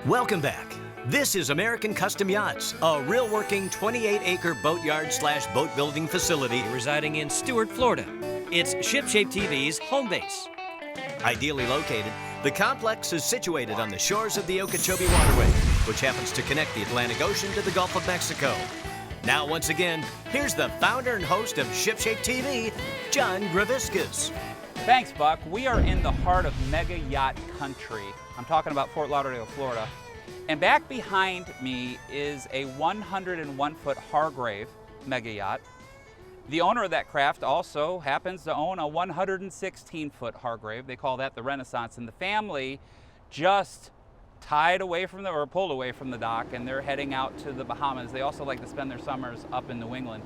Welcome back. This is American Custom Yachts, a real working 28-acre boatyard/boat building facility residing in Stuart, Florida. It's ShipShape TV's home base. Ideally located, the complex is situated on the shores of the Okeechobee Waterway, which happens to connect the Atlantic Ocean to the Gulf of Mexico. Now, once again, here's the founder and host of ShipShape TV, John Graviscus. Thanks, Buck. We are in the heart of mega yacht country. I'm talking about Fort Lauderdale, Florida. And back behind me is a 101-foot Hargrave mega yacht. The owner of that craft also happens to own a 116-foot Hargrave. They call that the Renaissance. And the family just tied away from or pulled away from the dock, and they're heading out to the Bahamas. They also like to spend their summers up in New England.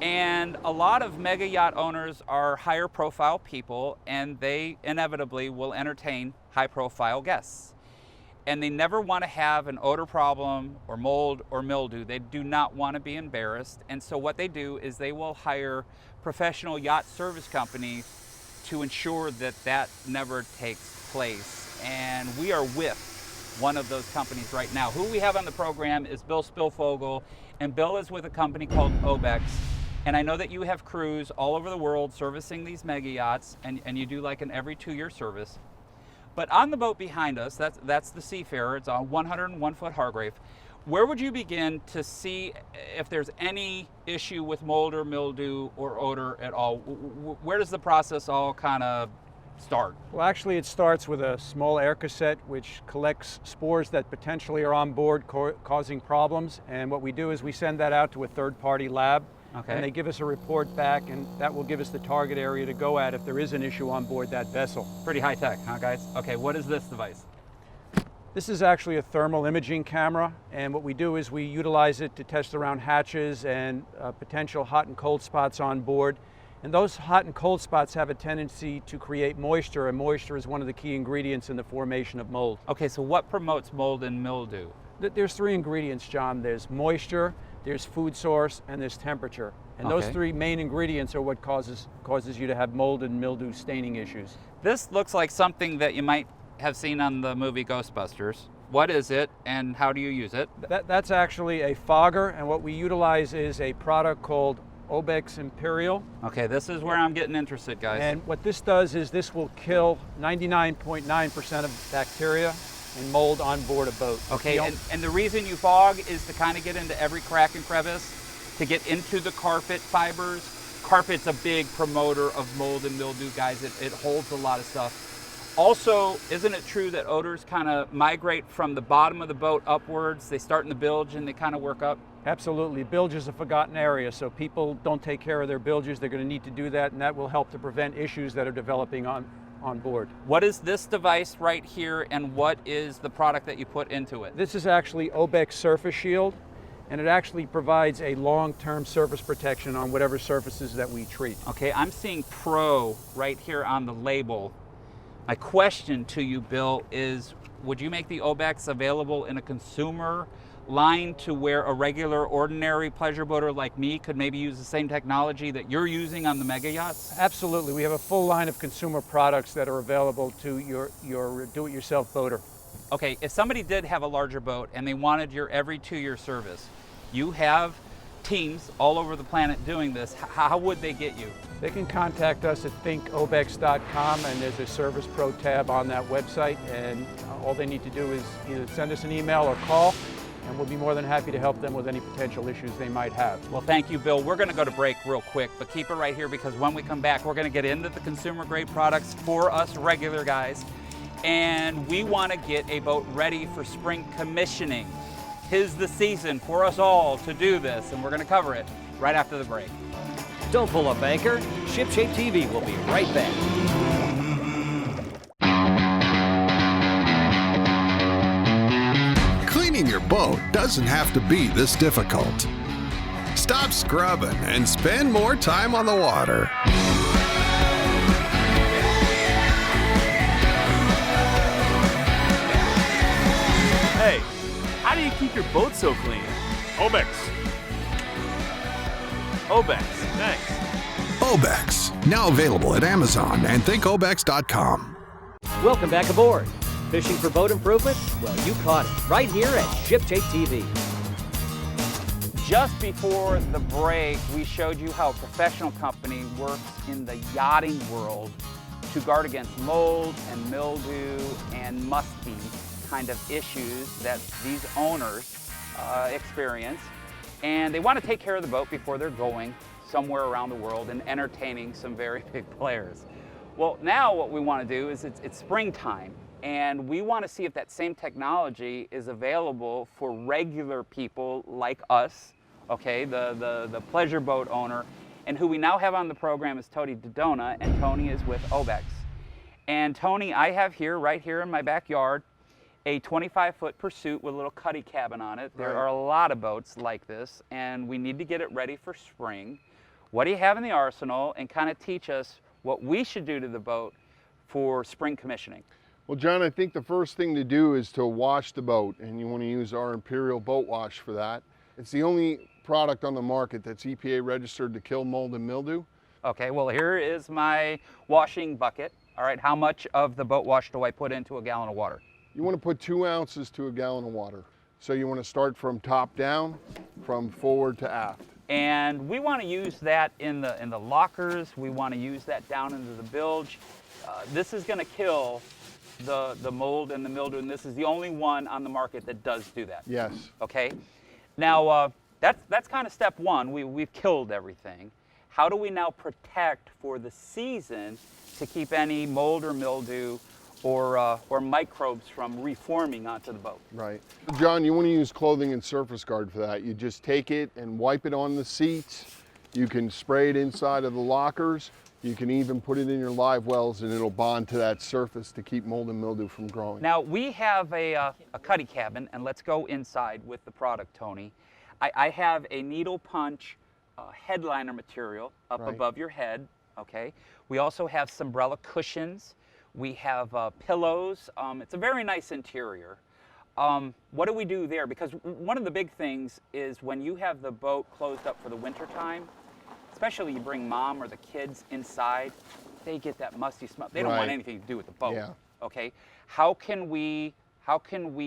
And a lot of mega yacht owners are higher profile people, and they inevitably will entertain high profile guests. And they never want to have an odor problem or mold or mildew. They do not want to be embarrassed. And so what they do is they will hire professional yacht service companies to ensure that that never takes place. And we are with one of those companies right now. Who we have on the program is Bill Spilfogel, and Bill is with a company called OBEX. And I know that you have crews all over the world servicing these mega yachts, and you do like an every 2-year service. But on the boat behind us, that's the Seafarer. It's a 101-foot Hargrave. Where would you begin to see if there's any issue with mold or mildew or odor at all? Where does the process all kind of start? Well, actually, it starts with a small air cassette which collects spores that potentially are on board causing problems. And what we do is we send that out to a third-party lab. Okay. And they give us a report back, and that will give us the target area to go at if there is an issue on board that vessel. Pretty high tech, huh, guys? Okay, what is this device? This is actually a thermal imaging camera, and what we do is we utilize it to test around hatches and potential hot and cold spots on board. And those hot and cold spots have a tendency to create moisture, and moisture is one of the key ingredients in the formation of mold. Okay, so what promotes mold and mildew? There's 3 ingredients, John. There's moisture, there's food source, and there's temperature. And those 3 main ingredients are what causes you to have mold and mildew staining issues. This looks like something that you might have seen on the movie Ghostbusters. What is it, and how do you use it? That's actually a fogger, and what we utilize is a product called OBEX Imperial. Okay, this is where I'm getting interested, guys. And what this does is this will kill 99.9% of bacteria and mold on board a boat. Okay, and the reason you fog is to kind of get into every crack and crevice, to get into the carpet fibers. Carpet's a big promoter of mold and mildew, guys. It holds a lot of stuff. Also, isn't it true that odors kind of migrate from the bottom of the boat upwards? They start in the bilge and they kind of work up? Absolutely. Bilge is a forgotten area, so people don't take care of their bilges. They're going to need to do that, and that will help to prevent issues that are developing on board. What is this device right here, and what is the product that you put into it? This is actually OBEX Surface Shield, and it actually provides a long-term surface protection on whatever surfaces that we treat. Okay, I'm seeing Pro right here on the label. My question to you, Bill, is would you make the OBEX available in a consumer line to where a regular, ordinary pleasure boater like me could maybe use the same technology that you're using on the mega yachts? Absolutely. We have a full line of consumer products that are available to your do-it-yourself boater. Okay, if somebody did have a larger boat and they wanted your every 2-year service, you have teams all over the planet doing this. How would they get you? They can contact us at ThinkOBEX.com, and there's a Service Pro tab on that website, and all they need to do is either send us an email or call, and we'll be more than happy to help them with any potential issues they might have. Well, thank you, Bill. We're going to go to break real quick, but keep it right here, because when we come back, we're going to get into the consumer-grade products for us regular guys, and we want to get a boat ready for spring commissioning. 'Tis the season for us all to do this, and we're going to cover it right after the break. Don't pull up anchor. ShipShape TV will be right back. Cleaning your boat doesn't have to be this difficult. Stop scrubbing and spend more time on the water. Hey, how do you keep your boat so clean? OBEX. OBEX, thanks. OBEX, now available at Amazon and ThinkOBEX.com. Welcome back aboard. Fishing for boat improvement? Well, you caught it right here at ShipShape TV. Just before the break, we showed you how a professional company works in the yachting world to guard against mold and mildew and musty kind of issues that these owners experience. And they want to take care of the boat before they're going somewhere around the world and entertaining some very big players. Well, now what we want to do is it's springtime, and we want to see if that same technology is available for regular people like us, okay, the pleasure boat owner, and who we now have on the program is Tony Dodona, and Tony is with OBEX. And Tony, I have here, right here in my backyard, a 25-foot Pursuit with a little cutty cabin on it. There are a lot of boats like this, and we need to get it ready for spring. What do you have in the arsenal, and kind of teach us what we should do to the boat for spring commissioning? Well, John, I think the first thing to do is to wash the boat, and you want to use our Imperial Boat Wash for that. It's the only product on the market that's EPA registered to kill mold and mildew. Okay, well, here is my washing bucket. All right, how much of the boat wash do I put into a gallon of water? You want to put 2 ounces to a gallon of water. So you want to start from top down, from forward to aft. And we want to use that in the lockers. We want to use that down into the bilge. This is going to kill the mold and the mildew, and this is the only one on the market that does do that. Yes. Okay. Now that's kind of step one. We've killed everything. How do we now protect for the season to keep any mold or mildew or microbes from reforming onto the boat? Right. John, you want to use clothing and surface guard for that. You just take it and wipe it on the seats. You can spray it inside of the lockers. You can even put it in your live wells, and it'll bond to that surface to keep mold and mildew from growing. Now, we have a cutty cabin, and let's go inside with the product, Tony. I have a needle punch headliner material up above your head, okay? We also have Sombrella cushions. We have pillows. It's a very nice interior. What do we do there? Because one of the big things is when you have the boat closed up for the winter time, especially you bring mom or the kids inside, they get that musty smell. They don't want anything to do with the boat. Yeah. Okay. How can we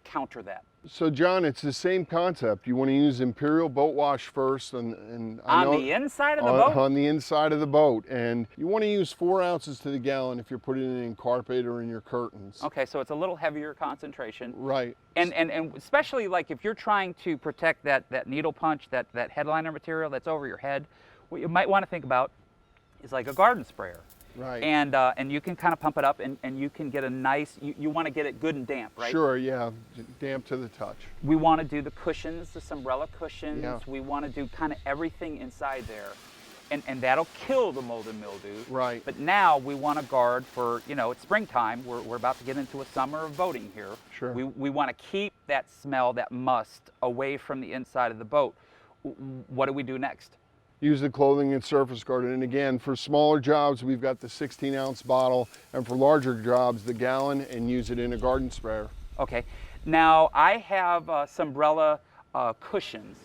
counter that? So John, it's the same concept. You want to use Imperial Boat Wash first, and on the inside of the boat? On the inside of the boat, and you want to use 4 ounces to the gallon if you're putting it in carpet or in your curtains. Okay, so it's a little heavier concentration. Right. And especially like if you're trying to protect that needle punch, that headliner material that's over your head, what you might want to think about is like a garden sprayer. Right. And you can kind of pump it up, and you can get a nice, you want to get it good and damp, right? Sure, yeah, damp to the touch. We want to do the cushions, the Sombrella cushions. Yeah. We want to do kind of everything inside there. And that'll kill the mold and mildew. Right. But now we want to guard for, it's springtime. We're about to get into a summer of boating here. Sure. We want to keep that smell, that must, away from the inside of the boat. What do we do next? Use the clothing and surface guard. And again, for smaller jobs, we've got the 16-ounce bottle, and for larger jobs, the gallon, and use it in a garden sprayer. Okay. Now, I have Sombrella cushions.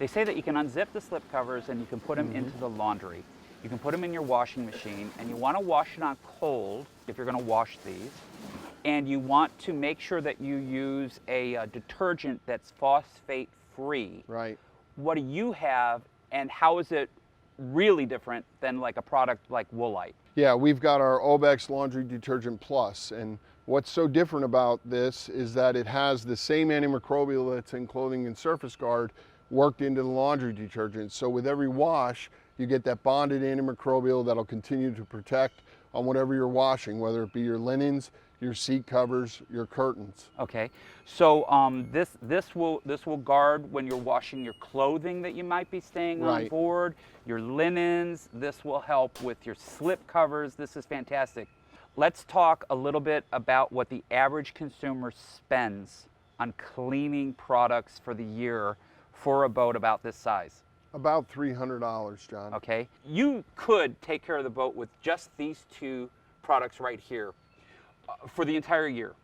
They say that you can unzip the slip covers and you can put them into the laundry. You can put them in your washing machine, and you want to wash it on cold if you're going to wash these. And you want to make sure that you use a detergent that's phosphate-free. Right. What do you have, and how is it really different than like a product like Woolite? Yeah, we've got our OBEX Laundry Detergent Plus, and what's so different about this is that it has the same antimicrobial that's in clothing and surface guard worked into the laundry detergent. So with every wash, you get that bonded antimicrobial that'll continue to protect on whatever you're washing, whether it be your linens, your seat covers, your curtains. Okay, so this will guard when you're washing your clothing that you might be staying on board, your linens. This will help with your slip covers. This is fantastic. Let's talk a little bit about what the average consumer spends on cleaning products for the year for a boat about this size. About $300, John. Okay, you could take care of the boat with just these two products right here for the entire year.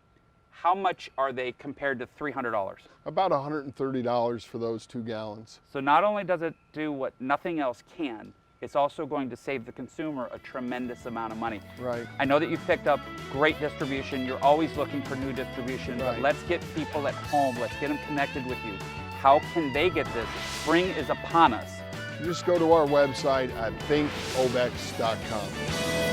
How much are they compared to $300? About $130 for those 2 gallons. So not only does it do what nothing else can, it's also going to save the consumer a tremendous amount of money. Right. I know that you've picked up great distribution. You're always looking for new distribution, but Right. let's get people at home. Let's get them connected with you. How can they get this? Spring is upon us. Just go to our website at ThinkOBEX.com.